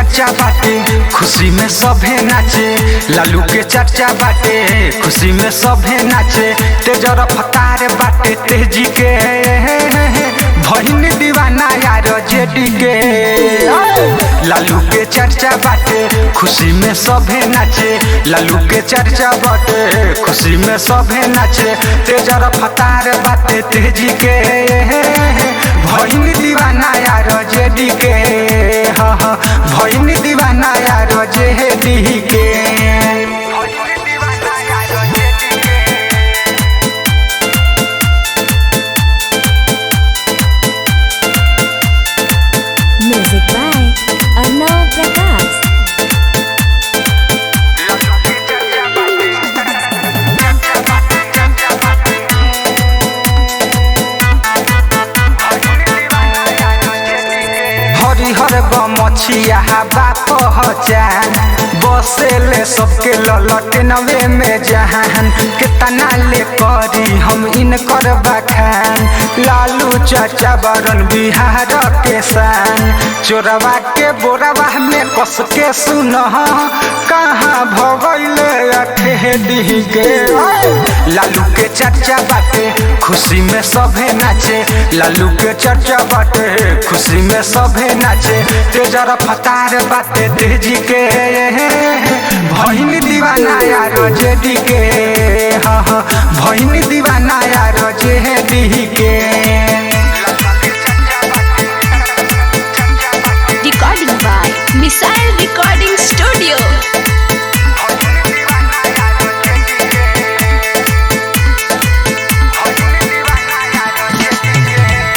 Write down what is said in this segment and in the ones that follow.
चर्चा बाटे, खुशी में सभे नाचे। लालू के चर्चा बाटे, खुशी में सभे नाचे। तेज रफ्तार बाटे तेजी के, भईन दीवाना यार जेडी के। लालू के चर्चा बाटे, खुशी में सभे नाचे। लालू के चर्चा बाटे, खुशी में सभे नाचे। तेज रफ्तार बाटे तेजी के, भईन दीवाना यार जेडी के। हाँ भईन दीवाना यार जेडी के। Music by Arnav Prakash. हरिहर गमछिया बाप पहचान, बसेले सबके ललटनवे में जहान। कितना ले करी हम इनकर बखान, लालू चाचा बरन बिहार के शान। चोरवा के बोरवा में कस के सुन, कहाँ भगैले अठेडी के। लालू के चर्चा बाटे, खुशी में सभे नाचे। लालू के चर्चा बाटे, खुशी में सभे नाचे। तेज रफ्तार बाटे तेजी के, भईन दीवाना यार जेडी के। हाँ भईन दीवाना यार जेडी के। Recording by Missile Recording Studio.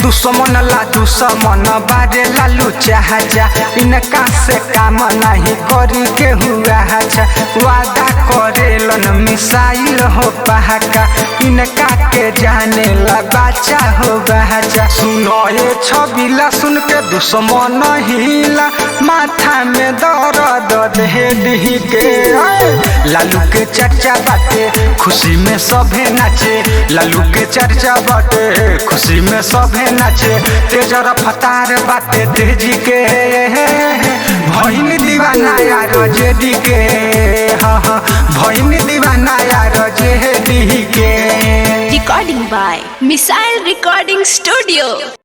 दुश्मन ला दुश्मन बारे लालू चाचा, इनका से काम नहीं करी के हुआ अच्छा। वादा करेलन मिसाइल हो पहाका, इनका के जाने ला बाचा हो बच्चा। सुनो ये छबिला सुन के दुश्मन हिला, माथा में दर्द देडी के। लालू के चर्चा बाटे, खुशी में सभे नाचे। लालू के चर्चा बाटे, खुशी में सभे नाचे। तेज रफ्तार बाटे तेजी के, भईन दीवाना यार जेडी के। हाँ भईन दीवाना यार जेडी के। Recording by Missile Recording Studio.